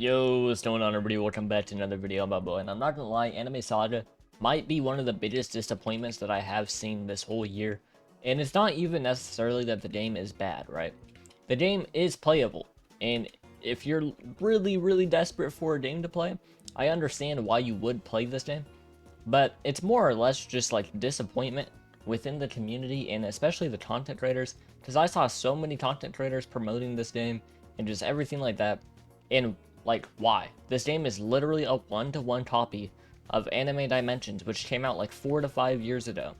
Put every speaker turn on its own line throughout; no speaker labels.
Yo, what's going on, everybody? Welcome back to another video on Balboabtw, and I'm not gonna lie, Anime Saga might be one of the biggest disappointments that I have seen this whole year. And it's not even necessarily that the game is bad, right? The game is playable, and if you're really desperate for a game to play, I understand why you would play this game. But it's more or less just like disappointment within the community, and especially the content creators, because I saw so many content creators promoting this game and just everything like that. And like, why? This game is literally a one-to-one copy of Anime Dimensions, which came out like 4 to 5 years ago,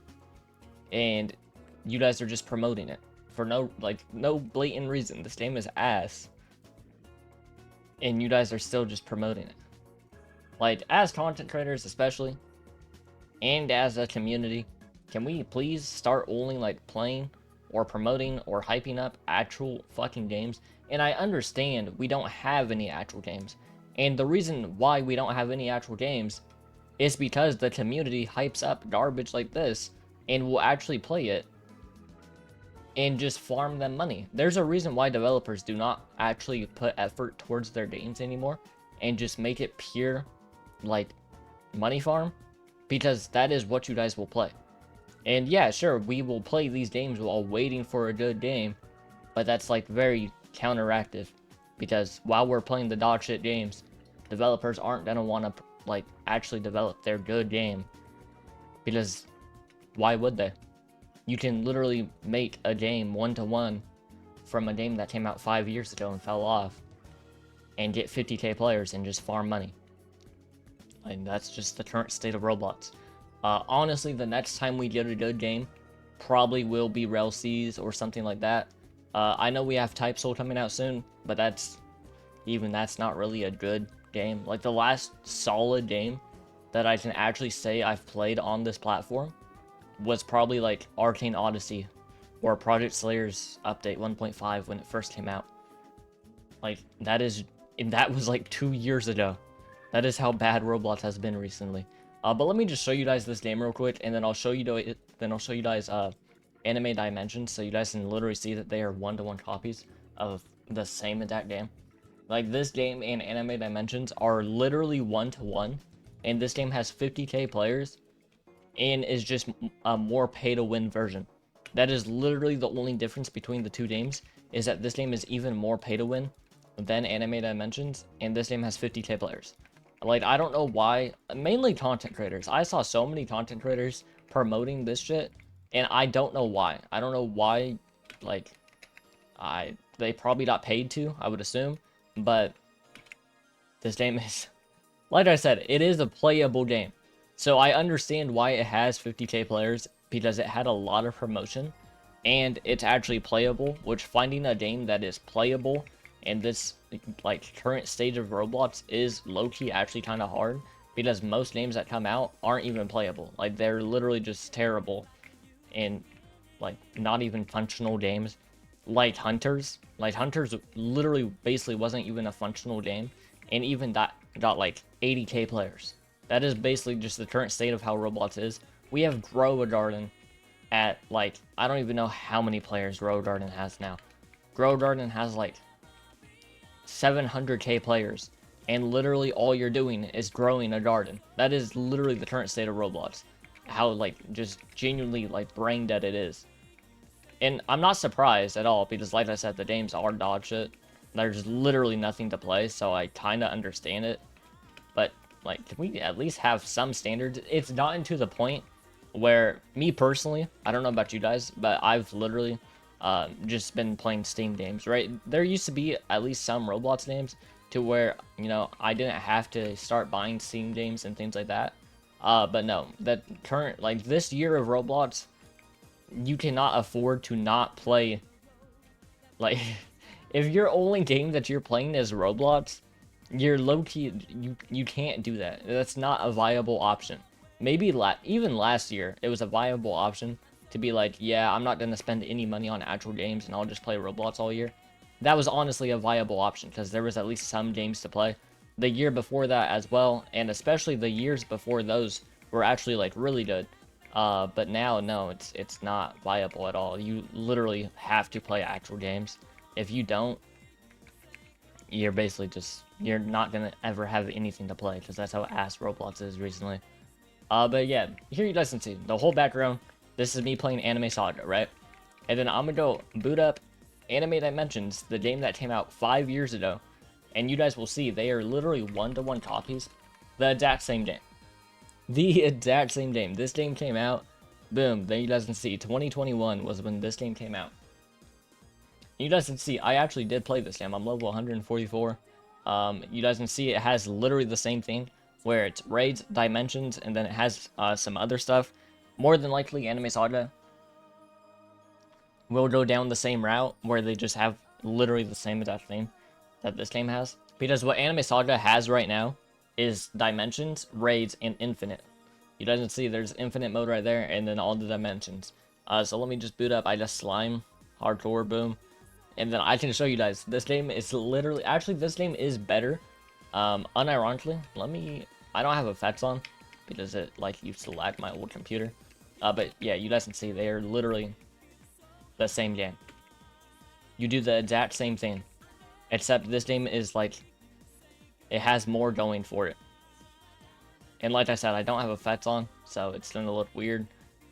and you guys are just promoting it for no blatant reason. This game is ass, and you guys are still just promoting it. Like, as content creators especially, and as a community, can we please start only like playing or promoting or hyping up actual fucking games? And I understand we don't have any actual games, and the reason why we don't have any actual games is because the community hypes up garbage like this and will actually play it and just farm them money. There's a reason why developers do not actually put effort towards their games anymore and just make it pure like money farm, because that is what you guys will play. And yeah, sure, we will play these games while waiting for a good game, but that's like very counteractive, because while we're playing the dog shit games, developers aren't gonna want to like actually develop their good game, because why would they? You can literally make a game one-to-one from a game that came out 5 years ago and fell off, and get 50k players and just farm money. And that's just the current state of Roblox. Honestly, the next time we get a good game probably will be Rel Cs or something like that. I know we have Type Soul coming out soon, but that's not really a good game. Like, the last solid game that I can actually say I've played on this platform was probably like Arcane Odyssey or Project Slayer's update 1.5 when it first came out. Like, that was like 2 years ago. That is how bad Roblox has been recently. But let me just show you guys this game real quick, and then I'll show you guys Anime Dimensions, so you guys can literally see that they are one-to-one copies of the same exact game. Like, this game and Anime Dimensions are literally one-to-one, and this game has 50k players and is just a more pay-to-win version. That is literally the only difference between the two games, is that this game is even more pay-to-win than Anime Dimensions, and this game has 50k players. Like, I don't know why, mainly content creators. I saw so many content creators promoting this shit, and I don't know why. I don't know why, like, they probably got paid to, I would assume, but this game is, like I said, it is a playable game. So I understand why it has 50k players, because it had a lot of promotion, and it's actually playable, which finding a game that is playable in this like current stage of Roblox is low-key actually kind of hard, because most games that come out aren't even playable. Like, they're literally just terrible and like not even functional games. Like Hunters literally basically wasn't even a functional game, and even that got like 80k players. That is basically just the current state of how Roblox is. We have Grow a Garden at like, I don't even know how many players Grow Garden has now. Grow Garden has like 700k players, and literally all you're doing is growing a garden. That is literally the current state of Roblox. How like just genuinely like brain dead it is. And I'm not surprised at all, because like I said, the games are dog shit. There's literally nothing to play, so I kind of understand it. But like, can we at least have some standards? It's gotten to the point where, me personally, I don't know about you guys, but I've literally just been playing Steam games, right? There used to be at least some Roblox games to where, you know, I didn't have to start buying Steam games and things like that. But no, that current, like, this year of Roblox, you cannot afford to not play, like, if your only game that you're playing is Roblox, you're low-key, you can't do that. That's not a viable option. Maybe even last year, it was a viable option to be like, yeah, I'm not going to spend any money on actual games and I'll just play Roblox all year. That was honestly a viable option, because there was at least some games to play. The year before that as well, and especially the years before those, were actually like really good. But now, no, it's not viable at all. You literally have to play actual games. If you don't, you're basically just, you're not gonna ever have anything to play, because that's how ass Roblox is recently. But yeah, here you guys can see the whole background. This is me playing Anime Saga, right? And then I'm gonna go boot up Anime Dimensions, the game that came out 5 years ago, and you guys will see they are literally one-to-one copies, the exact same game. The exact same game. This game came out, boom, then you guys can see 2021 was when this game came out. You guys can see I actually did play this game. I'm level 144. You guys can see it has literally the same thing, where it's raids, dimensions, and then it has some other stuff. More than likely, Anime Saga will go down the same route, where they just have literally the same exact thing that this game has. Because what Anime Saga has right now is dimensions, raids, and infinite. You guys can see there's infinite mode right there, and then all the dimensions. So let me just boot up. I just slime, hardcore, boom. And then I can show you guys, this game is literally, actually this game is better. Unironically, I don't have effects on, because it like used to lag my old computer. But yeah, you guys can see they are literally the same game. You do the exact same thing, except this game is like, it has more going for it. And like I said, I don't have effects on, so it's gonna look weird.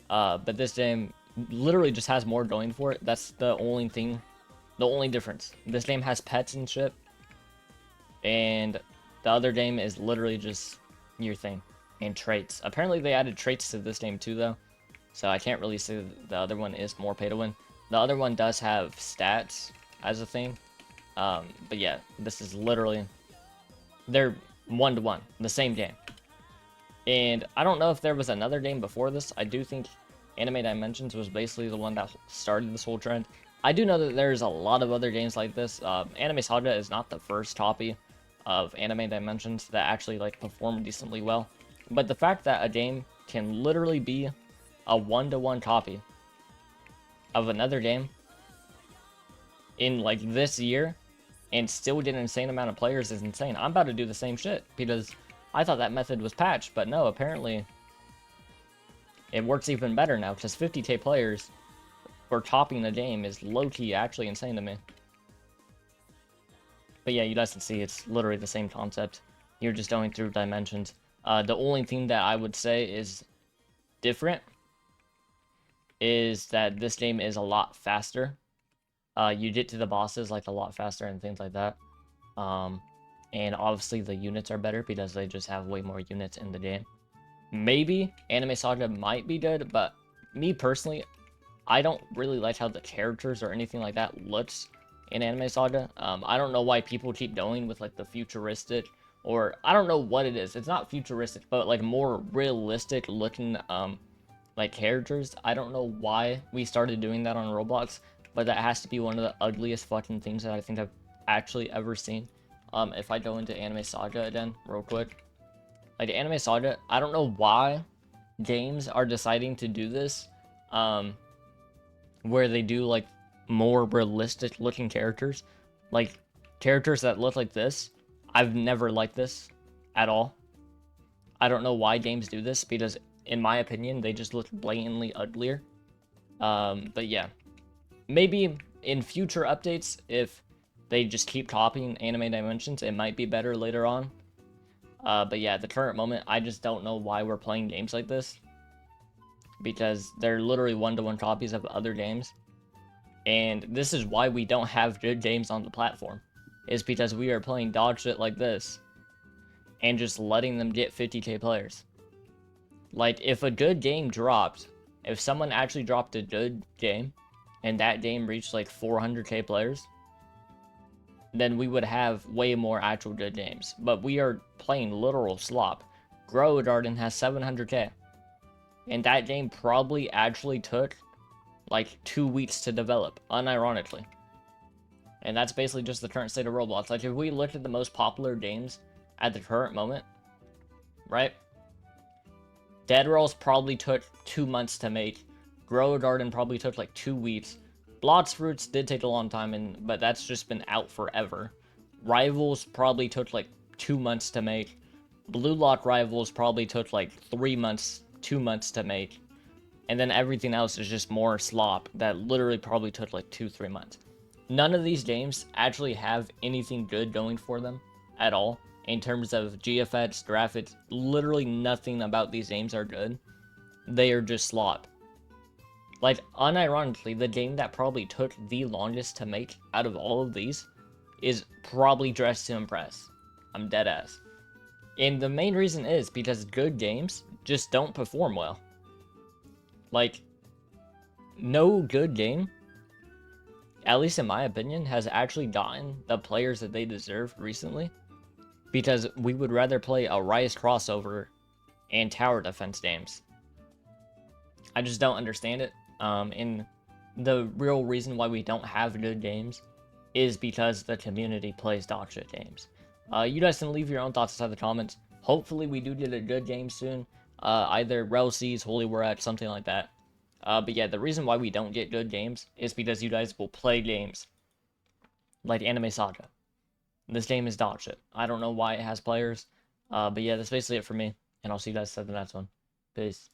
But this game literally just has more going for it. That's the only thing, the only difference. This game has pets and shit, and the other game is literally just your thing and traits. Apparently they added traits to this game too, though, so I can't really say the other one is more pay to win. The other one does have stats as a thing, but yeah, this is literally, they're one-to-one, the same game. And I don't know if there was another game before this. I do think Anime Dimensions was basically the one that started this whole trend. I do know that there's a lot of other games like this. Anime Saga is not the first copy of Anime Dimensions that actually like performed decently well. But the fact that a game can literally be a one-to-one copy of another game in like this year and still get an insane amount of players is insane. I'm about to do the same shit, because I thought that method was patched, but no, apparently it works even better now, because 50k players for topping the game is low-key actually insane to me. But yeah, you guys can see it's literally the same concept. You're just going through dimensions. The only thing that I would say is different is that this game is a lot faster. You get to the bosses like a lot faster and things like that. And obviously the units are better because they just have way more units in the game. Maybe Anime Saga might be good, but me personally, I don't really like how the characters or anything like that looks in Anime Saga. I don't know why people keep going with like the futuristic, or I don't know what it is. It's not futuristic, but like more realistic looking like characters. I don't know why we started doing that on Roblox, but that has to be one of the ugliest fucking things that I think I've actually ever seen. If I go into Anime Saga again real quick, like Anime Saga, I don't know why games are deciding to do this, where they do like more realistic looking characters, like characters that look like this. I've never liked this at all. I don't know why games do this, because in my opinion they just look blatantly uglier. But yeah, maybe in future updates, if they just keep copying Anime Dimensions, it might be better later on. But yeah, at the current moment, I just don't know why we're playing games like this, because they're literally one-to-one copies of other games. And this is why we don't have good games on the platform, is because we are playing dog shit like this and just letting them get 50k players. Like, if a good game dropped, if someone actually dropped a good game and that game reached like 400k players, then we would have way more actual good games. But we are playing literal slop. Grow Garden has 700k. And that game probably actually took like 2 weeks to develop, unironically. And that's basically just the current state of Roblox. Like, if we look at the most popular games at the current moment, right? Dead Rolls probably took 2 months to make. Grow a Garden probably took like 2 weeks. Blox Fruits did take a long time, but that's just been out forever. Rivals probably took like 2 months to make. Blue Lock Rivals probably took like 3 months, 2 months to make. And then everything else is just more slop that literally probably took like 2-3 months. None of these games actually have anything good going for them at all. In terms of GFX, graphics, literally nothing about these games are good. They are just slop. Like, unironically, the game that probably took the longest to make out of all of these is probably Dress to Impress. I'm dead ass. And the main reason is because good games just don't perform well. Like, no good game, at least in my opinion, has actually gotten the players that they deserve recently. Because we would rather play a Rise crossover and tower defense games. I just don't understand it. And the real reason why we don't have good games is because the community plays dog shit games. You guys can leave your own thoughts inside the comments. Hopefully we do get a good game soon. Either Relseas, Holy War, something like that. But yeah, the reason why we don't get good games is because you guys will play games like Anime Saga. This game is dog shit. I don't know why it has players. But yeah, that's basically it for me. And I'll see you guys in the next one. Peace.